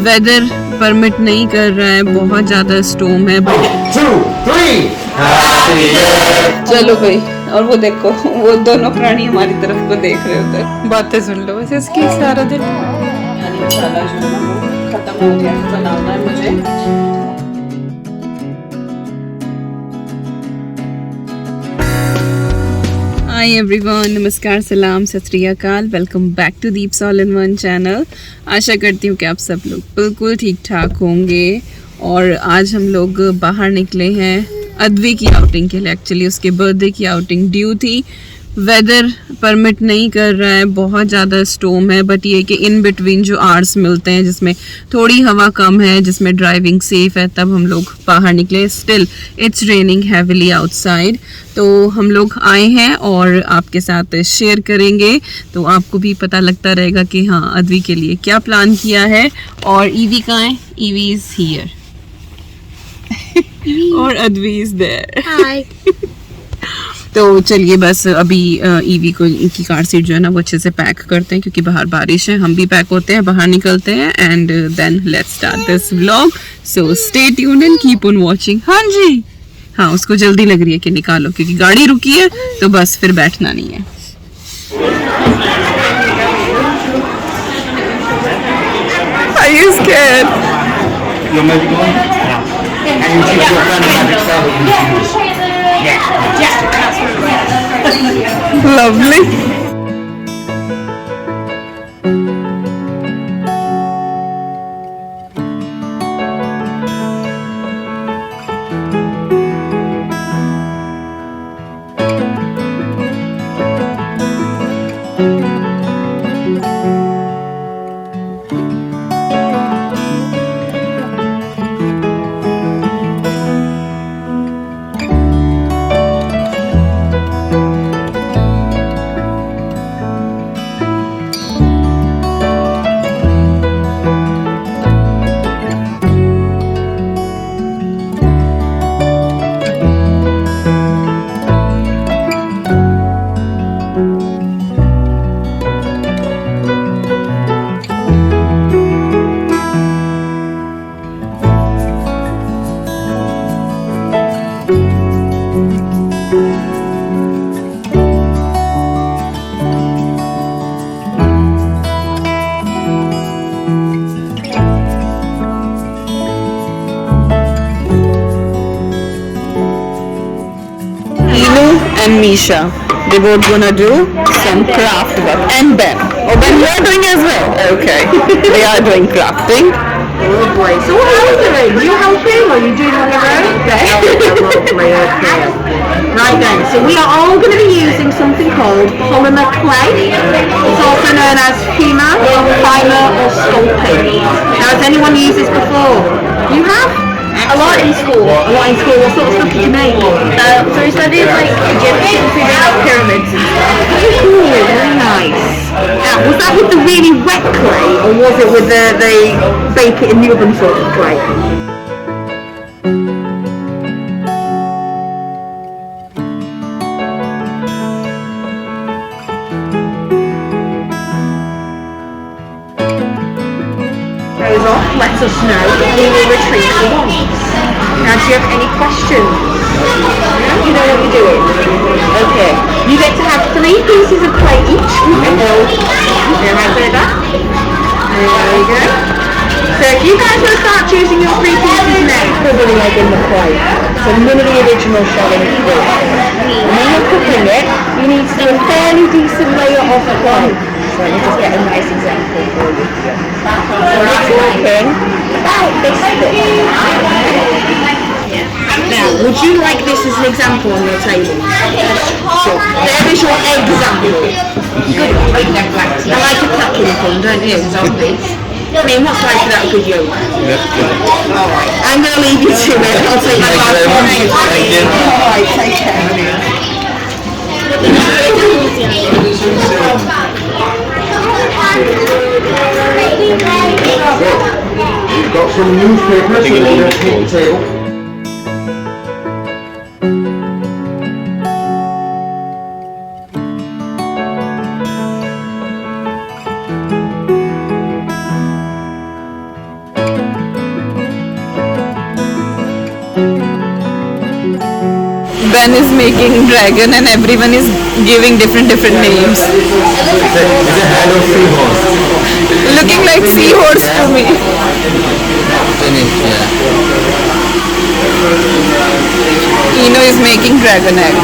Weather permit नहीं कर रहा है, बहुत ज़्यादा स्टॉर्म है। 1, 2, 3 चलो भाई, और वो देखो, वो दोनों प्राणी हमारी तरफ को देख रहे होते हैं। बातें सुन लो बस इसकी सारा दिन। मसाला जो है वो खत्म हो गया, बनाना है मुझे। हाय एवरीवन, नमस्कार, सलाम, सत श्री अकाल। Welcome back to Deeps all in one channel. आशा करती हूँ कि आप सब लोग बिल्कुल ठीक ठाक होंगे। और आज हम लोग बाहर निकले हैं अद्वी की आउटिंग के लिए। एक्चुअली उसके बर्थडे की आउटिंग ड्यू थी। वेदर परमिट नहीं कर रहा है, बहुत ज़्यादा स्टॉर्म है, बट ये कि इन बिटवीन जो आवर्स मिलते हैं जिसमें थोड़ी हवा कम है, जिसमें ड्राइविंग सेफ है, तब हम लोग बाहर निकले। Still it's raining heavily outside. तो हम लोग आए हैं और आपके साथ शेयर करेंगे, तो आपको भी पता लगता रहेगा कि हाँ अद्वी के लिए क्या प्लान किया है। और ईवी कहाँ है? ईवी इज हियर और अद्वी इज देयर। हाय। तो चलिए बस अभी ईवी को की कार सीट जो है ना वो अच्छे से पैक करते हैं, क्योंकि बाहर बारिश है। हम भी पैक होते हैं, बाहर निकलते हैं, and then let's start this vlog. So stay tuned and keep on watching. हाँ जी, हाँ उसको जल्दी लग रही है कि निकालो, क्योंकि गाड़ी रुकी है तो बस फिर बैठना नहीं है। Are you scared? You're maybe going? Yeah. And you choose your friend magic cell that you choose. Lovely. And Misha, they both gonna do some craft work. And Ben. Oh, Ben, you are doing as well? Okay. They are doing crafting. Oh boy. So what are you doing? Are you helping or are you doing on your own? Right then, so we are all going to be using something called polymer clay. It's also known as FEMA, primer or sculpting. Now has anyone used this before? You have? A lot in school. A lot in school. What sort of stuff did you make? So we studied like Egyptian pyramids and stuff. Very cool. Very nice. Now, was that with the really wet clay, or was it with the bake it in the oven sort of clay? Goes off, lets us know, we will retrieve the wands. Now, do you have any questions? You know what you're doing? Okay. You get to have 3 pieces of clay each, and they'll right there, that. There we go. So if you guys will start choosing your 3 pieces now, probably like in the clay. So none of the original showing through. And when you're cooking it, you need to do a fairly decent layer of clay. So let me just get a nice example for you. So it's working about this bit. Now, would you like this as an example on your table? Sure. There is your example. Good one. I like a packing fun, don't you? I mean, what's like for that good yolk? Alright, I'm going to leave you to it. I'll take my glass from you. Thank you. Alright, take care. We've got some newspapers, so we're going to take the table. Ben is making dragon and everyone is giving different names. It's a head of seahorse. Looking like seahorse to me. Finished, yeah. Eno is making dragon egg.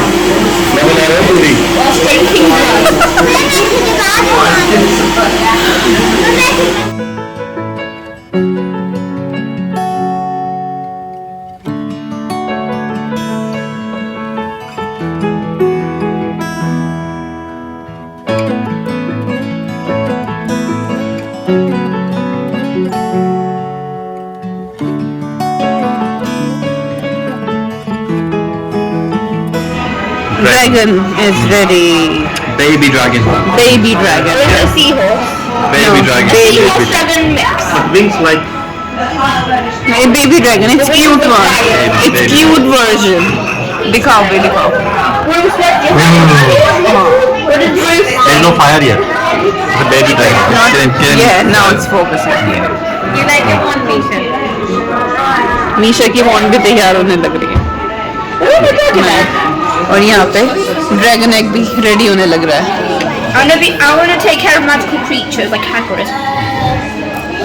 Dragon is ready. Baby dragon. Baby dragon. A seahorse. Baby No, dragon. baby. Seahorse dragon mix. Wings like A baby dragon. It's cute one. It's Baby. cute version. दिखाओ बे दिखाओ. Bruce, what did Bruce say? there's no fire yet. It's a baby dragon. Yeah, now it's focusing here. You like your one, Misha? Misha की वॉन्ड भी तैयार होने लग रही है. और यहाँ पे ड्रैगन एग भी रेडी होने लग रहा है. I want to take care of magical creatures like Hagrid.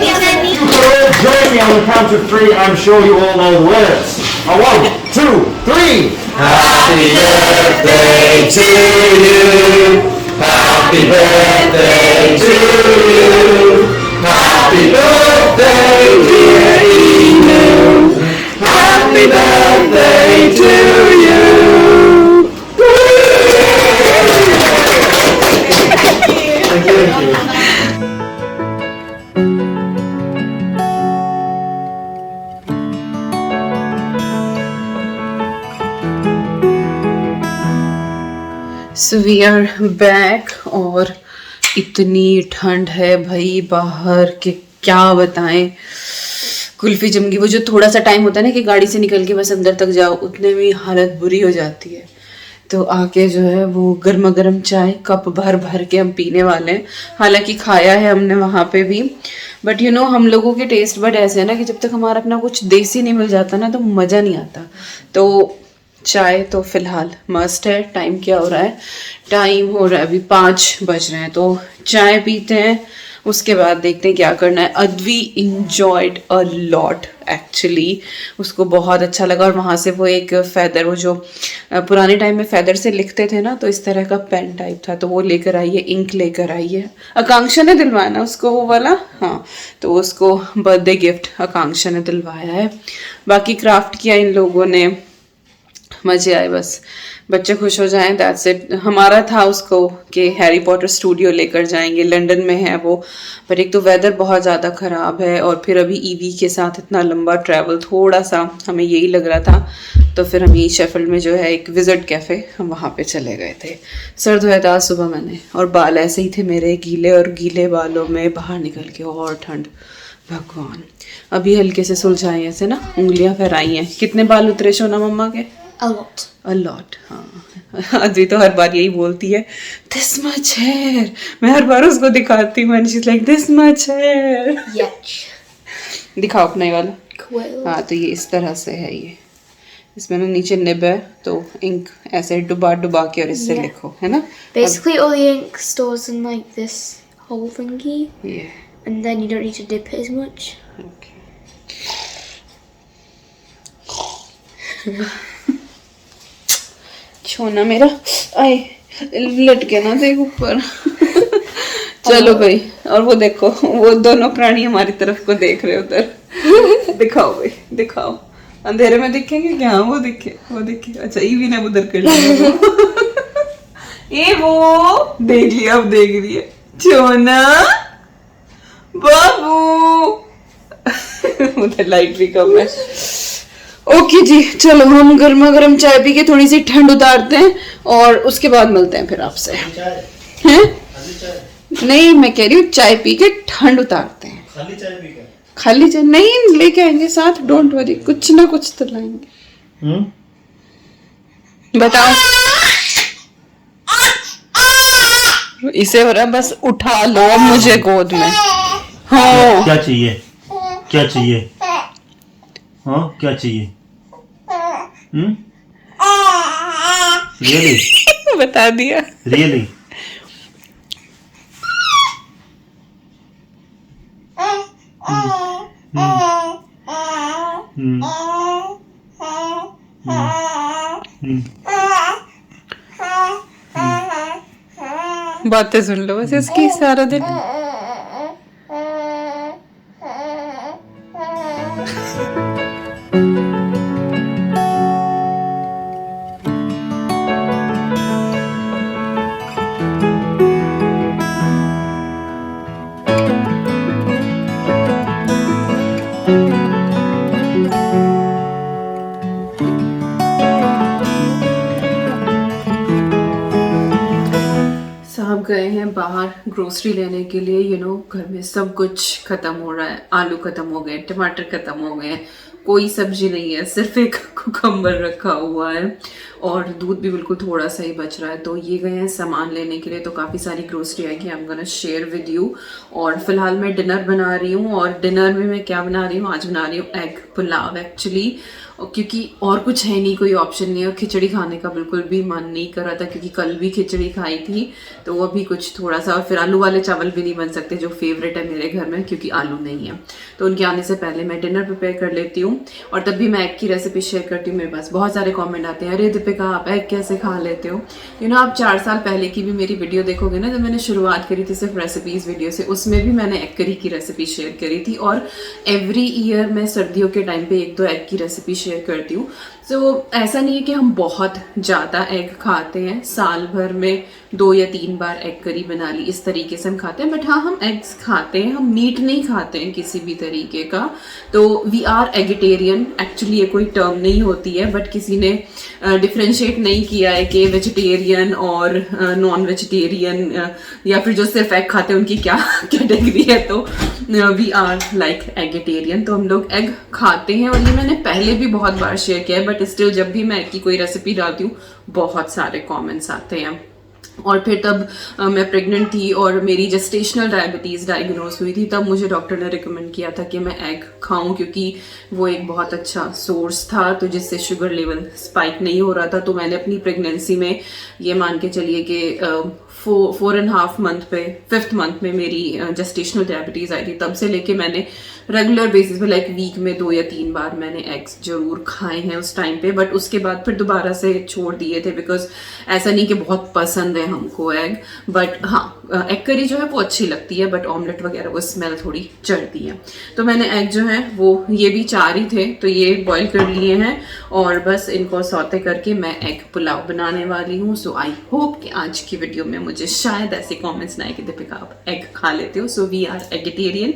Join me on the count of three. I'm sure you all know the words. 1, 2, 3. Happy birthday to you. Happy birthday to you. Happy birthday, dear Enu. Happy birthday to you. So we are back और इतनी ठंड है भाई बाहर के क्या बताएं. कुल्फी जम गई. वो जो थोड़ा सा टाइम होता है ना कि गाड़ी से निकल के बस अंदर तक जाओ, उतने में हालत बुरी हो जाती है. तो आके जो है वो गर्मा गर्म चाय कप भर भर के हम पीने वाले हैं. हालांकि खाया है हमने वहाँ पे भी, बट यू नो हम लोगों के टेस्ट बड ऐसे है ना कि जब तक हमारा अपना कुछ देसी नहीं मिल जाता ना तो मज़ा नहीं आता. तो चाय तो फिलहाल मस्ट है. टाइम क्या हो रहा है? टाइम हो रहा है अभी 5 बज रहे हैं. तो चाय पीते हैं, उसके बाद देखते हैं क्या करना है. Advi enjoyed a lot actually. उसको बहुत अच्छा लगा. और वहाँ से वो एक फैदर, वो जो पुराने टाइम में फैदर से लिखते थे ना, तो इस तरह का पेन टाइप था, तो वो लेकर आई है. इंक लेकर आई है. आकांक्षा ने दिलवाया ना उसको वो वाला. हाँ, तो उसको बर्थडे गिफ्ट आकांक्षा ने दिलवाया है. बाकी क्राफ्ट किया इन लोगों ने. मजे आए, बस बच्चे खुश हो जाएं, दैट्स इट. हमारा था उसको कि हैरी पॉटर स्टूडियो लेकर जाएंगे, लंदन में है वो, पर एक तो वेदर बहुत ज़्यादा ख़राब है और फिर अभी ईवी के साथ इतना लंबा ट्रैवल, थोड़ा सा हमें यही लग रहा था. तो फिर हम यही शेफील्ड में जो है एक विजिट कैफ़े, हम वहाँ पे चले गए थे. सर धोया था सुबह मैंने, और बाल ऐसे ही थे मेरे गीले, और गीले बालों में बाहर निकल के और ठंड. भगवान, अभी हल्के से सुलझाए ऐसे ना, उंगलियाँ फहराई हैं. कितने बाल उतरे शोना मम्मा के? A lot. A lot, हाँ. अद्वी तो हर बार यही बोलती है, this much hair. मैं हर बार उसको दिखाती हूँ and she's like this much hair. Yetch. दिखाओ अपना ये वाला. Quill. हाँ, तो ये इस तरह से है. ये इसमें ना नीचे निब है, तो इंक ऐसे डुबा डुबा के और इससे लिखो, है ना. Basically, all the ink stores in like this whole thingy, ये and then you don't need to dip it as much. छोना मेरा, आए लटके ना देख ऊपर. चलो भाई. और वो देखो, वो दोनों प्राणी हमारी तरफ को देख रहे उधर. दिखाओ भाई, दिखाओ. अंधेरे में दिखेंगे क्या? वो दिखे, वो दिखे. अच्छा, ईवी ने उधर कर लिया. ये वो देख लिया, अब देख रही है. छोना बाबू. उधर लाइट भी कम है. ओके जी, चलो हम गर्मा गर्म चाय पी के थोड़ी सी ठंड उतारते हैं और उसके बाद मिलते हैं फिर आपसे. हैं? नहीं, मैं कह रही हूँ चाय पी के ठंड उतारते हैं. खाली चाय पी के? खाली चाय नहीं, लेके आएंगे साथ, डोंट वरी, कुछ ना कुछ तो लाएंगे. बताओ. इसे हो रहा है बस उठा लो मुझे गोद में. हाँ, क्या चाहिए? क्या चाहिए? हाँ, क्या चाहिए? Really? बता दिया। Really? बातें सुन लो बस इसकी सारा दिन। साहब गए हैं बाहर ग्रोसरी लेने के लिए। घर में सब कुछ खत्म हो रहा है। आलू खत्म हो गए, टमाटर खत्म हो गए, कोई सब्जी नहीं है, सिर्फ एक कुकम्बर रखा हुआ है और दूध भी बिल्कुल थोड़ा सा ही बच रहा है। तो ये गए हैं सामान लेने के लिए, तो काफ़ी सारी ग्रोसरी आएगी। I am gonna share with you. और फिलहाल मैं डिनर बना रही हूँ, और डिनर में मैं क्या बना रही हूँ, आज बना रही हूँ एग पुलाव एक्चुअली, क्योंकि और कुछ है नहीं, कोई ऑप्शन नहीं है। और खिचड़ी खाने का बिल्कुल भी मन नहीं कर रहा था, क्योंकि कल भी खिचड़ी खाई थी, तो वो भी कुछ थोड़ा सा। और फिर आलू वाले चावल भी नहीं बन सकते, जो फेवरेट है मेरे घर में, क्योंकि आलू नहीं है। तो उनके आने से पहले मैं डिनर प्रिपेयर कर लेती हूँ, और तब भी मैं एग की रेसिपी शेयर करती हूँ। मेरे पास बहुत सारे कॉमेंट आते हैं, अरे दीपिका आप एग कैसे खा लेते हो। आप 4 साल पहले की भी मेरी वीडियो देखोगे ना, जब मैंने शुरुआत करी थी सिर्फ रेसिपीज़ वीडियो से, उसमें भी मैंने एग करी की रेसिपी शेयर करी थी। और एवरी ईयर मैं सर्दियों के टाइम पे 1-2 एग की रेसिपी शेयर करती हूँ। तो ऐसा नहीं है कि हम बहुत ज़्यादा एग खाते हैं, साल भर में 2 या 3 बार एग करी बना ली, इस तरीके से हम खाते हैं। बट हाँ, हम एग्स खाते हैं, हम मीट नहीं खाते हैं किसी भी तरीके का। तो वी आर एगिटेरियन। एक्चुअली ये कोई टर्म नहीं होती है, बट किसी ने डिफ्रेंशिएट नहीं किया है कि वेजिटेरियन और नॉन वेजिटेरियन या फिर जो सिर्फ एग खाते हैं उनकी क्या कैटेगरी है। तो वी आर लाइक एगिटेरियन, तो हम लोग एग खाते हैं। और ये मैंने पहले भी बहुत बार शेयर किया है, बट स्टिल जब भी मैं एग की कोई रेसिपी डालती हूँ बहुत सारे कमेंट्स आते हैं। और फिर तब मैं प्रेग्नेंट थी और मेरी जेस्टेशनल डायबिटीज़ डायग्नोज हुई थी, तब मुझे डॉक्टर ने रिकमेंड किया था कि मैं एग खाऊं, क्योंकि वो एक बहुत अच्छा सोर्स था, तो जिससे शुगर लेवल स्पाइक नहीं हो रहा था। तो मैंने अपनी प्रेगनेंसी में ये मान के चलिए कि 4.5 मंथ पे 5th मंथ में मेरी जेस्टेशनल डायबिटीज़ आई थी। तब से लेके मैंने रेगुलर बेसिस पे लाइक वीक में 2 या 3 बार मैंने एग्स जरूर खाए हैं उस टाइम पे। बट उसके बाद फिर दोबारा से छोड़ दिए थे, बिकॉज ऐसा नहीं कि बहुत पसंद है हमको एग। बट हाँ, एग करी जो है वो अच्छी लगती है, बट ऑमलेट वगैरह वो स्मेल थोड़ी चढ़ती है। तो मैंने एग जो है वो, ये भी 4 ही थे, तो ये बॉईल कर लिए हैं और बस इनको सौते करके मैं एग पुलाव बनाने वाली हूँ। सो आई होप कि आज की वीडियो में मुझे शायद ऐसे कॉमेंट्स ना आए कि दीपिका आप एग खा लेते हो। So we are eggetarian.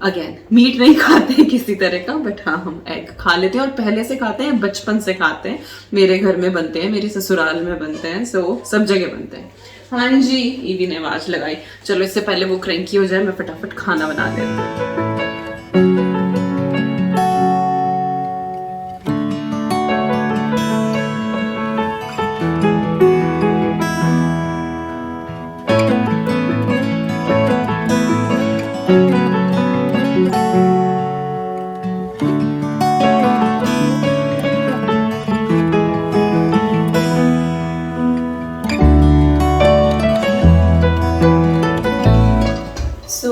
Again, meat नहीं खाते हैं किसी तरह का, बट हाँ हम एग खा लेते हैं, और पहले से खाते हैं, बचपन से खाते हैं। मेरे घर में बनते हैं, मेरे ससुराल में बनते हैं, सो सब जगह बनते हैं। हाँ जी, ईवी ने आवाज लगाई। चलो इससे पहले वो क्रैंकी हो जाए, मैं फटाफट खाना बना देती हूँ।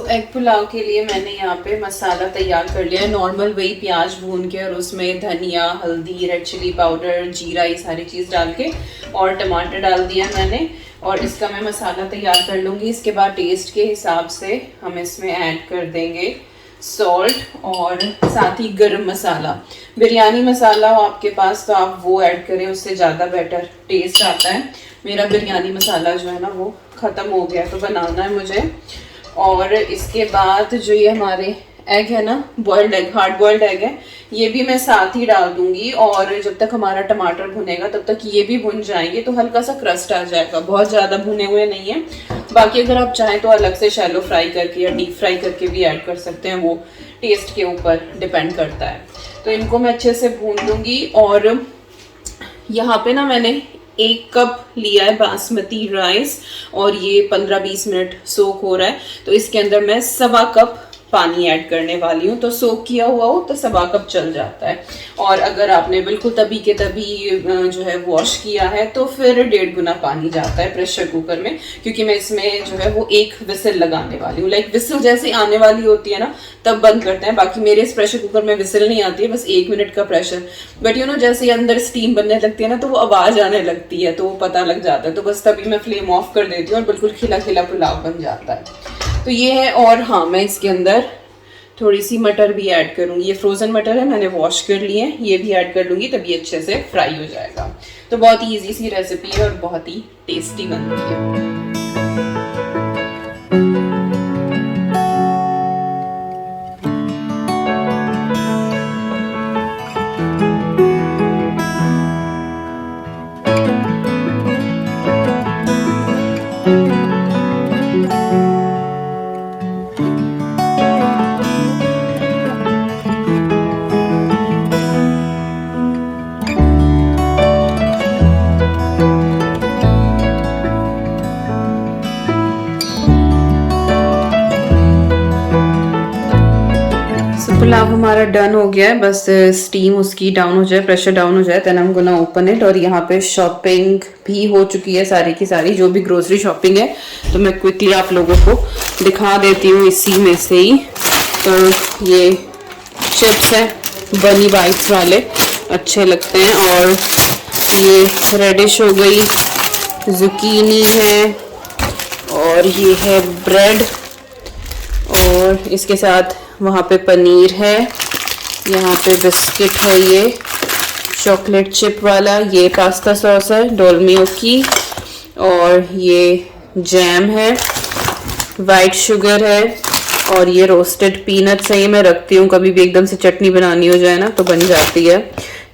एग पुलाव के लिए मैंने यहाँ पे मसाला तैयार कर लिया है, नॉर्मल वही प्याज भून के और उसमें धनिया, हल्दी, रेड चिली पाउडर, जीरा, ये सारी चीज़ डाल के और टमाटर डाल दिया मैंने। और इसका मैं मसाला तैयार कर लूँगी। इसके बाद टेस्ट के हिसाब से हम इसमें ऐड कर देंगे सॉल्ट और साथ ही गरम मसाला। बिरयानी मसाला हो आपके पास तो आप वो ऐड करें, उससे ज़्यादा बेटर टेस्ट आता है। मेरा बिरयानी मसाला जो है ना वो ख़त्म हो गया, तो बनाना है मुझे। और इसके बाद जो ये हमारे एग है ना, boiled egg, hard boiled egg है, ये भी मैं साथ ही डाल दूंगी। और जब तक हमारा टमाटर भुनेगा तब तक ये भी भुन जाएंगे, तो हल्का सा क्रस्ट आ जाएगा, बहुत ज़्यादा भुने हुए नहीं है। बाकी अगर आप चाहें तो अलग से शैलो फ्राई करके या डीप फ्राई करके भी ऐड कर सकते हैं, वो टेस्ट के ऊपर डिपेंड करता है। तो इनको मैं अच्छे से भून लूँगी। और यहाँ पे ना मैंने 1 कप लिया है बासमती राइस और ये 15-20 मिनट सोक हो रहा है। तो इसके अंदर मैं 1.25 कप पानी ऐड करने वाली हूँ। तो सोक किया हुआ हो तो 1.25 कप चल जाता है, और अगर आपने बिल्कुल तभी के तभी जो है वॉश किया है तो फिर 1.5 गुना पानी जाता है प्रेशर कुकर में, क्योंकि मैं इसमें जो है वो 1 विसिल लगाने वाली हूँ। लाइक विसिल जैसे आने वाली होती है ना तब बंद करते हैं। बाकी मेरे इस प्रेशर कुकर में विसिल नहीं आती है, बस 1 मिनट का प्रेशर। बट यू नो जैसे अंदर स्टीम बनने लगती है ना तो वो आवाज़ आने लगती है, तो वो पता लग जाता है। तो बस तभी मैं फ्लेम ऑफ कर देती हूँ और बिल्कुल खिला खिला पुलाव बन जाता है। तो ये है। और हाँ, मैं इसके अंदर थोड़ी सी मटर भी ऐड करूँगी। ये फ्रोज़न मटर है, मैंने वॉश कर लिए हैं, ये भी ऐड कर लूँगी तभी अच्छे से फ्राई हो जाएगा। तो बहुत ही ईजी सी रेसिपी है और बहुत ही टेस्टी बनती है। पुलाव हमारा डन हो गया है, बस स्टीम उसकी डाउन हो जाए, प्रेशर डाउन हो जाए, देन हम गोना ओपन इट। और यहाँ पे शॉपिंग भी हो चुकी है सारी की सारी, जो भी ग्रोसरी शॉपिंग है। तो मैं क्विकली आप लोगों को दिखा देती हूँ इसी में से ही। तो ये चिप्स है बनी बाइट्स वाले, अच्छे लगते हैं। और ये रेडिश हो गई, जुकीनी है, और ये है ब्रेड, और इसके साथ वहाँ पे पनीर है, यहाँ पे बिस्किट है, ये चॉकलेट चिप वाला, ये पास्ता सॉस है डोलमियो की, और ये जैम है, वाइट शुगर है, और ये रोस्टेड पीनट्स है। ये मैं रखती हूँ, कभी भी एकदम से चटनी बनानी हो जाए ना तो बन जाती है।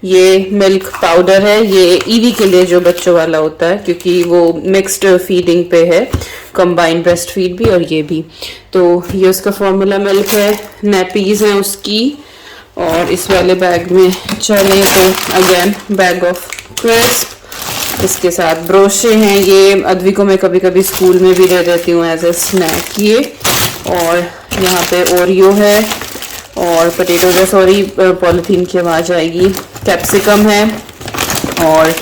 ये मिल्क पाउडर है, ये ईवी के लिए जो बच्चों वाला होता है, क्योंकि वो मिक्स्ड फीडिंग पे है, कंबाइंड ब्रेस्ट फीड भी और ये भी। तो ये उसका फॉर्मूला मिल्क है, नैपीज है उसकी। और इस वाले बैग में चले तो अगेन बैग ऑफ क्रिस्प, इसके साथ ब्रोशे हैं। ये अद्वी को मैं कभी कभी स्कूल में भी दे देती हूँ एज ए स्नैक ये। और यहाँ पे ओरियो है, और पोटैटो है, सॉरी पॉलिथीन की आवाज़ आएगी, कैप्सिकम है, और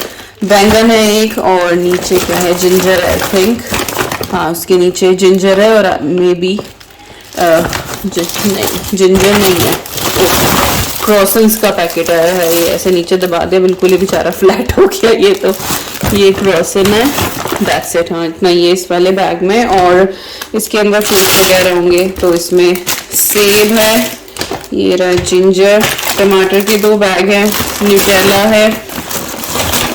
बैंगन है एक, और नीचे क्या है, जिंजर आई थिंक, हाँ उसके नीचे जिंजर है, और मे बी नहीं जिंजर नहीं है, क्रॉसन्स का पैकेट आया है। ये ऐसे नीचे दबा दिया, बिल्कुल ही बेचारा फ्लैट हो गया ये। तो ये क्रॉसन है, दैट्स इट। हाँ इतना ये इस वाले बैग में। और इसके अंदर फ्रूट्स वगैरह होंगे, तो इसमें सेब है, ये रहा जिंजर, टमाटर के 2 बैग हैं, न्यूटेला है,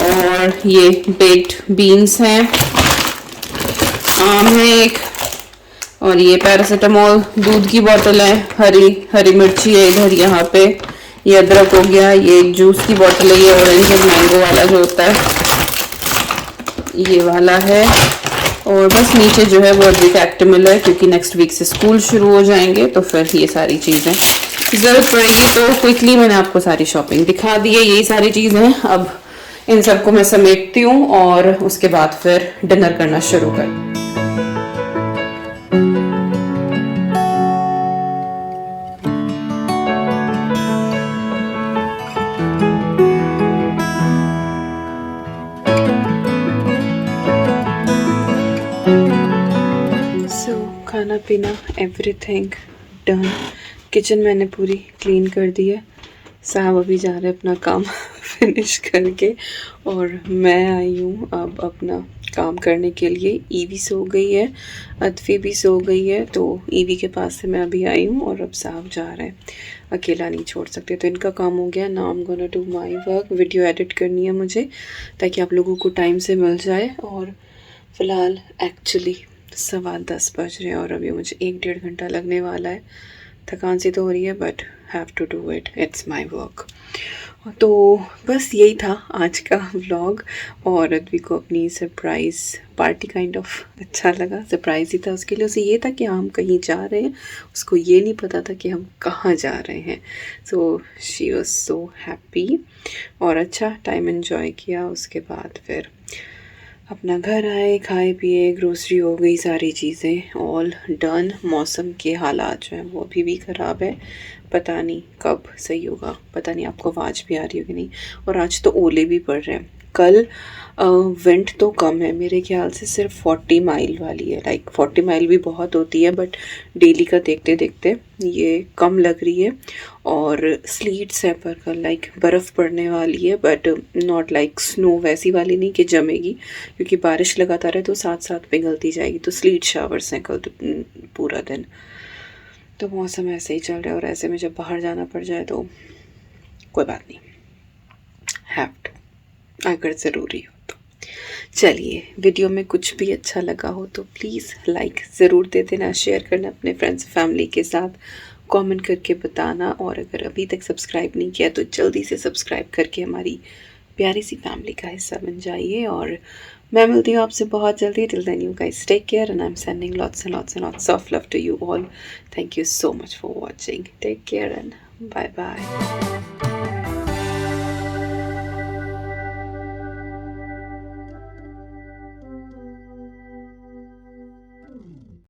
और ये बेक्ड बीन्स हैं, आम है एक, और ये पैरासीटामोल, दूध की बोतल है, हरी मिर्ची है इधर, यहाँ पे ये अदरक हो गया, ये जूस की बोतल है, ये ऑरेंज और मैंगो वाला जो होता है ये वाला है। और बस नीचे जो है वो अभी एक्टिमिल है, क्योंकि नेक्स्ट वीक से स्कूल शुरू हो जाएंगे, तो फिर ये सारी चीज़ें ज़रूरत पड़ेगी। तो क्विकली मैंने आपको सारी शॉपिंग दिखा दी है, यही सारी चीज़ें हैं। अब इन सबको मैं समेटती हूँ और उसके बाद फिर डिनर करना शुरू कर। खाना पीना एवरीथिंग डन। किचन मैंने पूरी क्लीन कर दी है। साहब अभी जा रहे हैं अपना काम फिनिश करके, और मैं आई हूँ अब अपना काम करने के लिए। ईवी सो गई है, अदफी भी सो गई है, तो ईवी के पास से मैं अभी आई हूँ और अब साहब जा रहे हैं, अकेला नहीं छोड़ सकते। तो इनका काम हो गया, now I am gonna do my work. Video edit करनी है मुझे ताकि आप लोगों को टाइम से मिल जाए। और फ़िलहाल एक्चुअली 10:15 बज रहे हैं और अभी मुझे 1-1.5 घंटा लगने वाला है। थकान सी तो हो रही है, but have to do it, it's my work. तो बस यही था आज का व्लॉग, और अद्वी को अपनी सरप्राइज़ पार्टी काइंड ऑफ अच्छा लगा। सरप्राइज़ ही था उसके लिए, उसे ये था कि हम कहीं जा रहे हैं, उसको ये नहीं पता था कि हम कहाँ जा रहे हैं। So she was so happy, और अच्छा टाइम एंजॉय किया। उसके बाद फिर अपना घर आए, खाए पिए, ग्रोसरी हो गई, सारी चीज़ें ऑल डन। मौसम के हालात जो हैं वो अभी भी ख़राब है, पता नहीं कब सही होगा, पता नहीं आपको आवाज़ भी आ रही होगी नहीं। और आज तो ओले भी पड़ रहे हैं। कल विंड तो कम है, मेरे ख्याल से सिर्फ 40 माइल वाली है। लाइक 40 माइल भी बहुत होती है, बट डेली का देखते देखते ये कम लग रही है। और स्लीट्स है पर कल, लाइक बर्फ़ पड़ने वाली है, बट नॉट लाइक स्नो वैसी वाली नहीं कि जमेगी, क्योंकि बारिश लगातार है तो साथ साथ पिघलती जाएगी। तो स्लीट शावर्स हैं कल पूरा दिन। तो मौसम ऐसे ही चल रहा है, और ऐसे में जब बाहर जाना पड़ जाए तो कोई बात नहीं, हैव टू, अगर ज़रूरी हो तो। चलिए, वीडियो में कुछ भी अच्छा लगा हो तो प्लीज़ लाइक ज़रूर दे देना, शेयर करना अपने फ्रेंड्स फैमिली के साथ, कमेंट करके बताना। और अगर अभी तक सब्सक्राइब नहीं किया तो जल्दी से सब्सक्राइब करके हमारी प्यारी सी फैमिली का हिस्सा बन जाइए। और मैं मिलती हूँ आपसे बहुत जल्दी। Till then you guys take care, and I am sending lots and lots and lots of love to you all. Thank you so much for watching. Take care and bye bye.